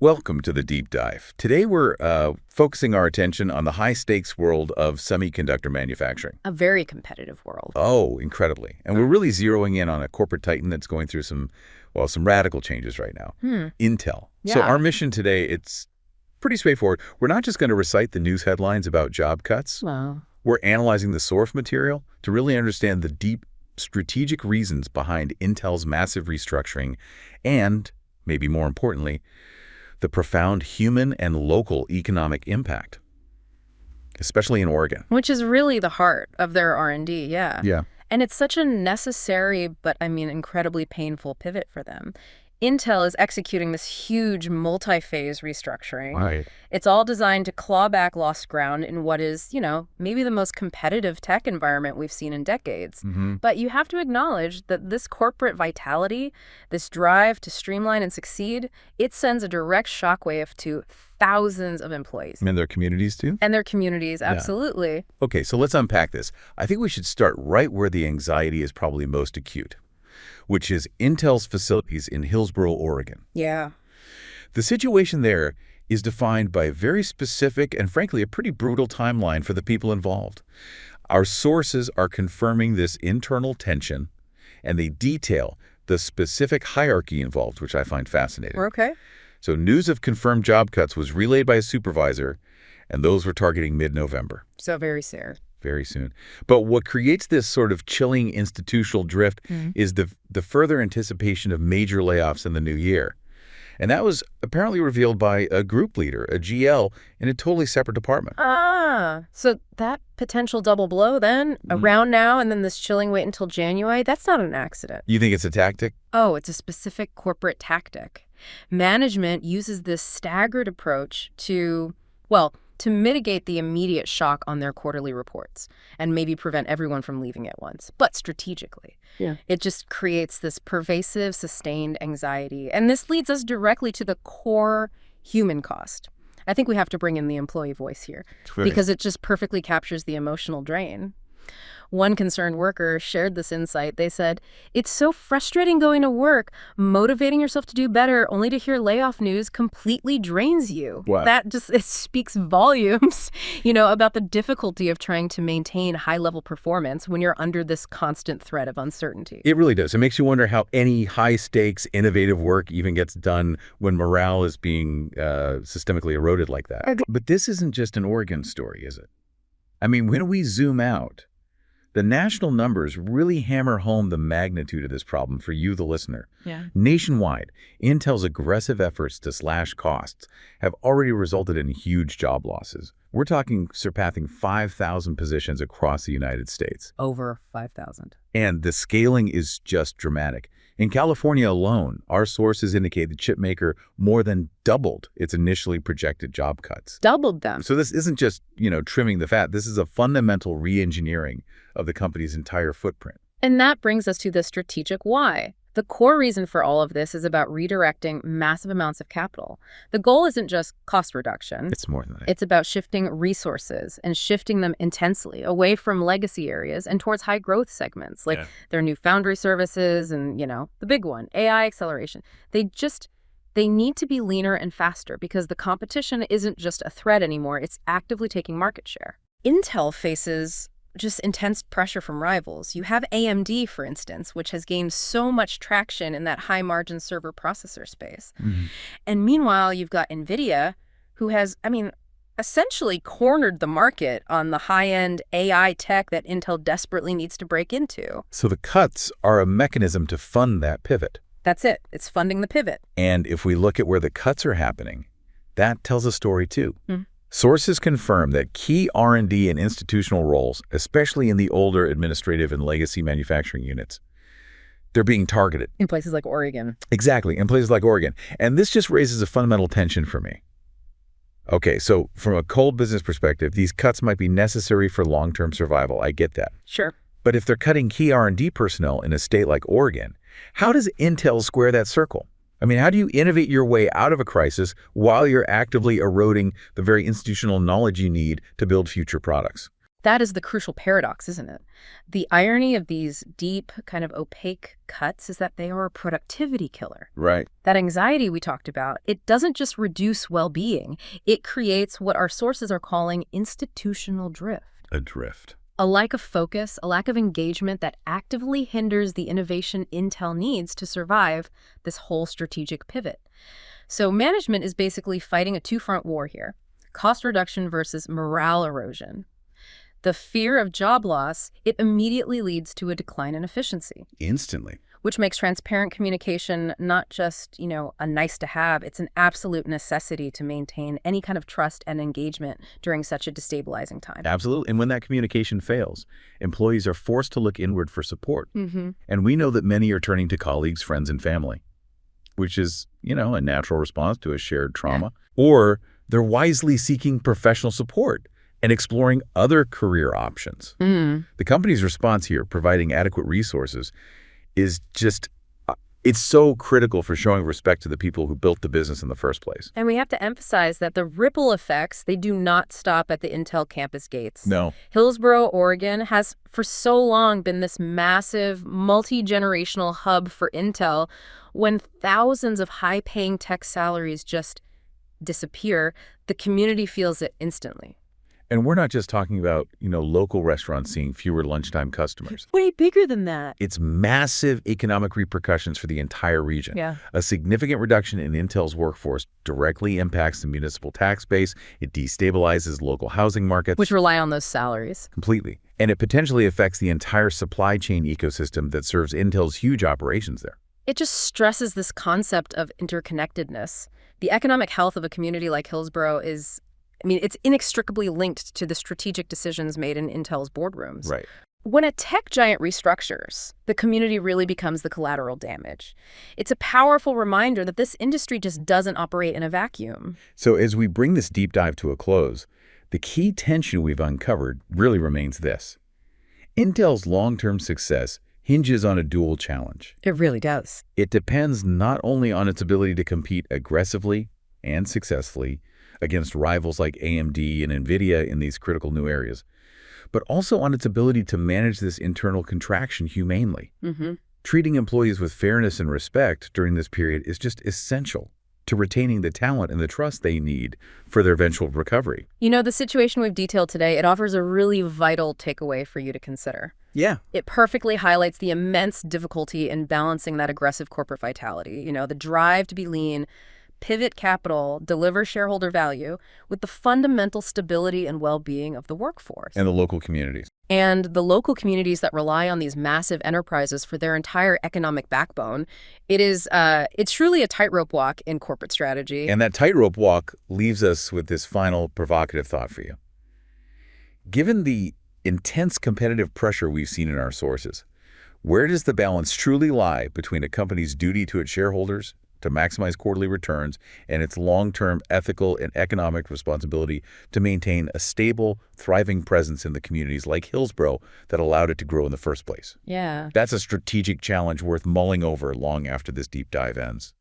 Welcome to the Deep Dive. Today we're focusing our attention on the high-stakes world of semiconductor manufacturing. A very competitive world. Oh, incredibly. And we're really zeroing in on a corporate titan that's going through some radical changes right now. Intel. Yeah. So our mission today, it's pretty straightforward. We're not just going to recite the news headlines about job cuts. Well, We're analyzing the source material to really understand the deep strategic reasons behind Intel's massive restructuring and, maybe more importantly, the profound human and local economic impact, especially in Oregon. which is really the heart of their R&D, yeah. Yeah. And it's such a necessary, but incredibly painful pivot for them. Intel is executing this huge multi-phase restructuring. Right. It's all designed to claw back lost ground in what is, maybe the most competitive tech environment we've seen in decades. But you have to acknowledge that this corporate vitality, this drive to streamline and succeed, it sends a direct shockwave to thousands of employees. And their communities too? And their communities, absolutely. Okay, so let's unpack this. I think we should start right where the anxiety is probably most acute, which is Intel's facilities in Hillsboro, Oregon. Yeah. The situation there is defined by a very specific and frankly a pretty brutal timeline for the people involved. Our sources are confirming this internal tension, and they detail the specific hierarchy involved, which I find fascinating. Okay. So news of confirmed job cuts was relayed by a supervisor, and those were targeting mid-November. So very soon. Very soon. But what creates this sort of chilling institutional drift is the further anticipation of major layoffs in the new year. And that was apparently revealed by a group leader, a GL, in a totally separate department. So that potential double blow then, around now, and then this chilling wait until January, that's not an accident. You think it's a tactic? Oh, it's a specific corporate tactic. Management uses this staggered approach to mitigate the immediate shock on their quarterly reports and maybe prevent everyone from leaving at once, but strategically. Yeah. It just creates this pervasive, sustained anxiety. And this leads us directly to the core human cost. I think we have to bring in the employee voice here because it just perfectly captures the emotional drain. One concerned worker shared this insight. They said, "It's so frustrating going to work, motivating yourself to do better, only to hear layoff news completely drains you." Wow. It speaks volumes, about the difficulty of trying to maintain high-level performance when you're under this constant threat of uncertainty. It really does. It makes you wonder how any high-stakes, innovative work even gets done when morale is being systemically eroded like that. Okay. But this isn't just an Oregon story, is it? I mean, when we zoom out, the national numbers really hammer home the magnitude of this problem for you, the listener. Yeah. Nationwide, Intel's aggressive efforts to slash costs have already resulted in huge job losses. We're talking surpassing 5,000 positions across the United States. Over 5,000. And the scaling is just dramatic. In California alone, our sources indicate the chip maker more than doubled its initially projected job cuts. Doubled them. So this isn't just, trimming the fat. This is a fundamental re-engineering of the company's entire footprint. And that brings us to the strategic why. The core reason for all of this is about redirecting massive amounts of capital. The goal isn't just cost reduction. It's more than that. It's about shifting resources and shifting them intensely away from legacy areas and towards high growth segments like their new foundry services and, the big one, AI acceleration. They need to be leaner and faster because the competition isn't just a threat anymore. It's actively taking market share. Intel faces just intense pressure from rivals. You have AMD, for instance, which has gained so much traction in that high-margin server processor space. And meanwhile, you've got NVIDIA, who has, essentially cornered the market on the high-end AI tech that Intel desperately needs to break into. So the cuts are a mechanism to fund that pivot. That's it. It's funding the pivot. And if we look at where the cuts are happening, that tells a story too. Sources confirm that key R&D and institutional roles, especially in the older administrative and legacy manufacturing units, they're being targeted. In places like Oregon. Exactly, in places like Oregon. And this just raises a fundamental tension for me. Okay, so from a cold business perspective, these cuts might be necessary for long-term survival. I get that. Sure. But if they're cutting key R&D personnel in a state like Oregon, how does Intel square that circle? How do you innovate your way out of a crisis while you're actively eroding the very institutional knowledge you need to build future products? That is the crucial paradox, isn't it? The irony of these deep, kind of opaque cuts is that they are a productivity killer. Right. That anxiety we talked about, it doesn't just reduce well-being. It creates what our sources are calling institutional drift. A drift. A lack of focus, a lack of engagement that actively hinders the innovation Intel needs to survive this whole strategic pivot. So management is basically fighting a two-front war here: cost reduction versus morale erosion. The fear of job loss, it immediately leads to a decline in efficiency. Instantly. Which makes transparent communication not just, a nice to have, it's an absolute necessity to maintain any kind of trust and engagement during such a destabilizing time. Absolutely. And when that communication fails, employees are forced to look inward for support. Mm-hmm. And we know that many are turning to colleagues, friends, and family, which is, a natural response to a shared trauma. Yeah. Or they're wisely seeking professional support and exploring other career options. Mm. The company's response here, providing adequate resources, is just, it's so critical for showing respect to the people who built the business in the first place. And we have to emphasize that the ripple effects, they do not stop at the Intel campus gates. No. Hillsboro, Oregon has for so long been this massive, multi-generational hub for Intel. When thousands of high-paying tech salaries just disappear, the community feels it instantly. And we're not just talking about, local restaurants seeing fewer lunchtime customers. Way bigger than that. It's massive economic repercussions for the entire region. Yeah. A significant reduction in Intel's workforce directly impacts the municipal tax base. It destabilizes local housing markets. Which rely on those salaries. Completely. And it potentially affects the entire supply chain ecosystem that serves Intel's huge operations there. It just stresses this concept of interconnectedness. The economic health of a community like Hillsboro is, it's inextricably linked to the strategic decisions made in Intel's boardrooms. Right. When a tech giant restructures, the community really becomes the collateral damage. It's a powerful reminder that this industry just doesn't operate in a vacuum. So as we bring this deep dive to a close, the key tension we've uncovered really remains this. Intel's long-term success hinges on a dual challenge. It really does. It depends not only on its ability to compete aggressively and successfully against rivals like AMD and NVIDIA in these critical new areas, but also on its ability to manage this internal contraction humanely. Mm-hmm. Treating employees with fairness and respect during this period is just essential to retaining the talent and the trust they need for their eventual recovery. The situation we've detailed today, it offers a really vital takeaway for you to consider. Yeah. It perfectly highlights the immense difficulty in balancing that aggressive corporate vitality, the drive to be lean, pivot capital, deliver shareholder value with the fundamental stability and well-being of the workforce. And the local communities. And the local communities that rely on these massive enterprises for their entire economic backbone. It's truly a tightrope walk in corporate strategy. And that tightrope walk leaves us with this final provocative thought for you. Given the intense competitive pressure we've seen in our sources, where does the balance truly lie between a company's duty to its shareholders to maximize quarterly returns and its long-term ethical and economic responsibility to maintain a stable, thriving presence in the communities like Hillsboro that allowed it to grow in the first place? Yeah. That's a strategic challenge worth mulling over long after this deep dive ends.